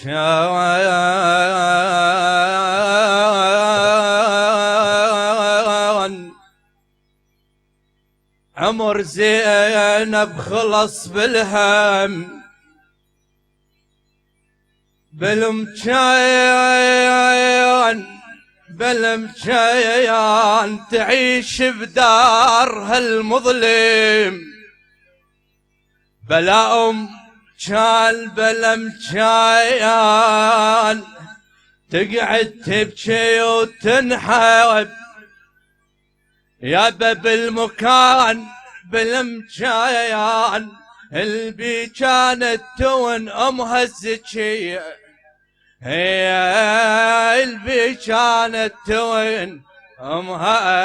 كان عمر زينب خلص بالهم بالمجان تعيش بدارها المظلم بلا كان بلا مجان تقعد تبكي وتنحب يا باب المكان بالمجان البي كانت تون امها الزكية هي البي كانت تون امها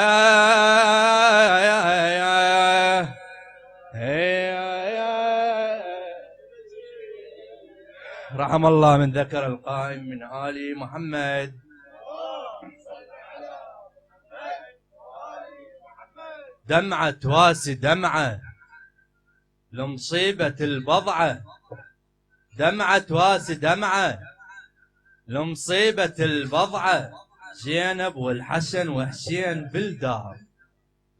رحم الله من ذكر القائم من آل محمد. دمعة واسي دمعة لمصيبة البضعة، دمعة واسي دمعة لمصيبة البضعة، زينب والحسن وحسين بالدار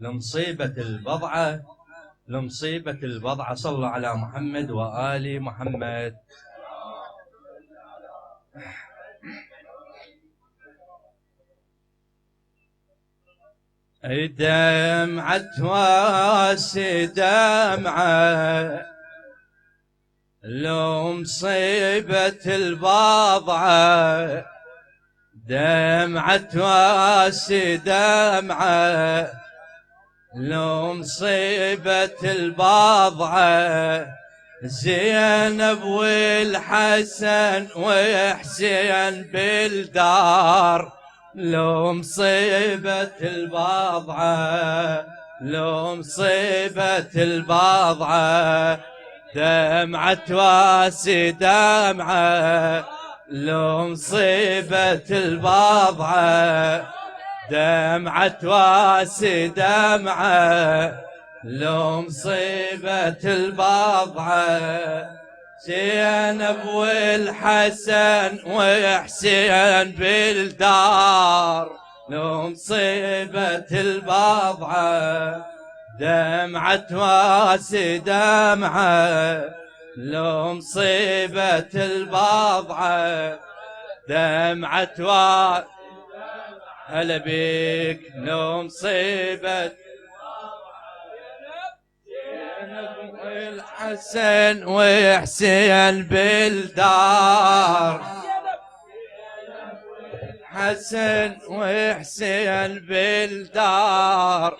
لمصيبة البضعة، لمصيبة البضعة. صلوا على محمد وآل محمد. دمعة واسي دمعة لو مصيبة البضعة، دمعة واسي دمعة لو مصيبة البضعة، زينب والحسن وحسين بالدار لو مصيبة البضعة، لو مصيبة البضعة، دمعة واسي دمعة لو مصيبة البضعة، دمعة واسي دمعة لو مصيبة البضعة، زينب والحسن وحسين بالدار لو مصيبة البضعة، دمعة واسي دمعة لو مصيبة البضعة، دمعة واسي هلا بيك لو مصيبة الحسن وحسين بالدار، حسن وحسين بالدار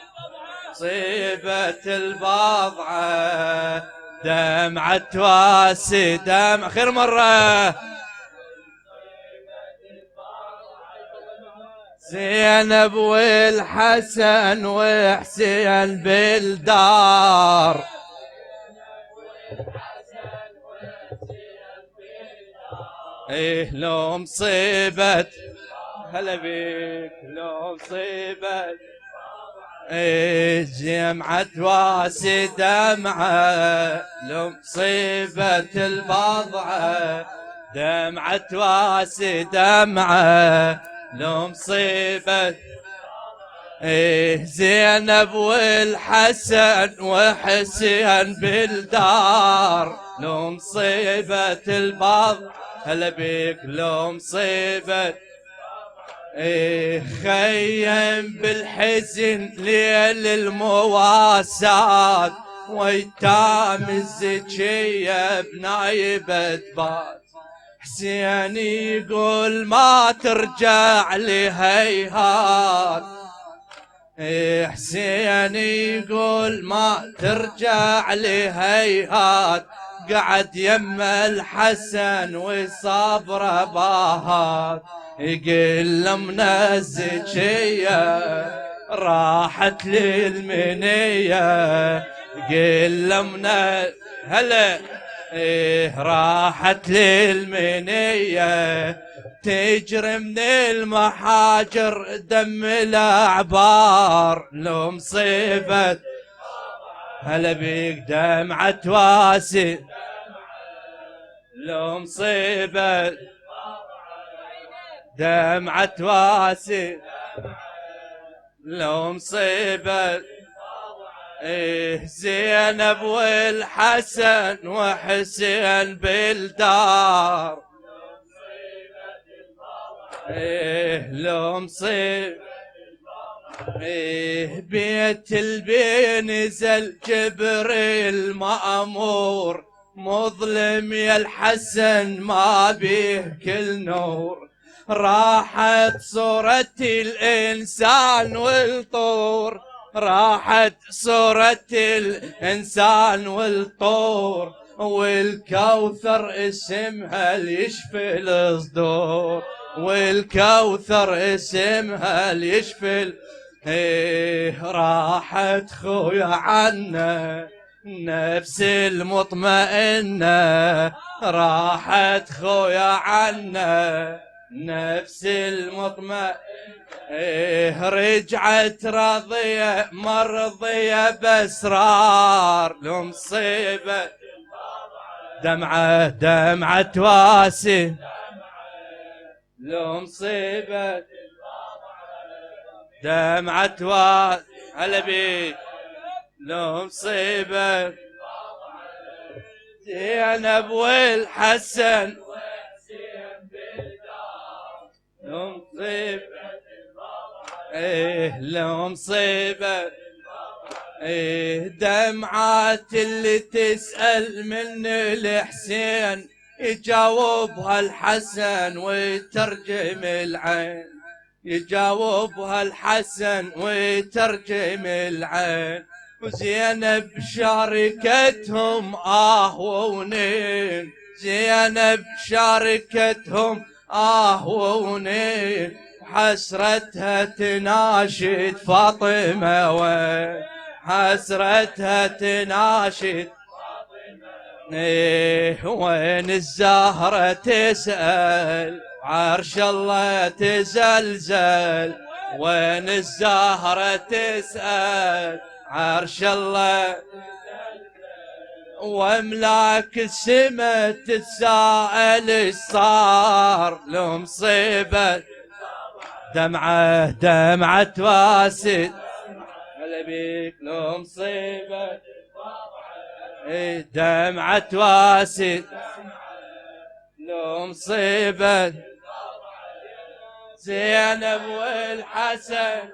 مصيبة البضعة، دمعة واسي دمعة خير مرة، زينب والحسن وحسين بالدار، ايه لو مصيبة هلا بيك لو مصيبة، ايه جمعة واسي دمعة لو مصيبة البضعة، دمعة واسي دمعة لو مصيبة، ايه زينب والحسن وحسين بالدار لو مصيبة البضعة، هلا بيك لو مصيبة، ايه خيم بالحزن ليل المواساة، ويتام الزكية بنايبة بات، حسين يقول ما ترجع لي هيهات، حسين يقول ما ترجع لي هيهات، قعد يم الحسن وصابره باهات، يقول من الزكية راحت للمنية، يقول من هلا راحت للمنية، تجري من المحاجر دم الأعبار لو مصيبة هلا بيك دمعة واسي لو مصيبة دمعة واسي، لو مصيبة إيه زينب والحسن وحسين بالدار، إيه لو مصيبة إيه بيت البي نزل جبريل مأمور، مظلم يا الحسن ما بيه كل نور، راحت صورة الإنسان والطور، راحت صورة الإنسان والطور، والكوثر اسمها ليشفي الصدور، والكوثر اسمها ليشفي إيه راحت خويا عنا نفس المطمئنة، راحت خويا عنا نفس المطمئنة، إيه رجعت راضية مرضية بأسرار، لو مصيبة دمعة واسي، لو مصيبة دمعة واسي، هلا بيك لو مصيبة زينب والحسن، لو مصيبة ايه لو مصيبة ايه دمعات اللي تسأل من الحسين، يجاوبها الحسن ويترجم العين، يجاوبها الحسن ويترجم العين، وزينب شاركتهم ونين، زينب شاركتهم ونين، حسرتها تناشد فاطمة وين، حسرتها تناشد إيه وين الزهرة تسأل عرش الله تزلزل، وين الزهرة تسأل عرش الله، واملاك السما تتساءل ايش صار، لو مصيبة دمعة واسد، هلا بيك لو مصيبة دمعة واسد، لو مصيبة زينب والحسن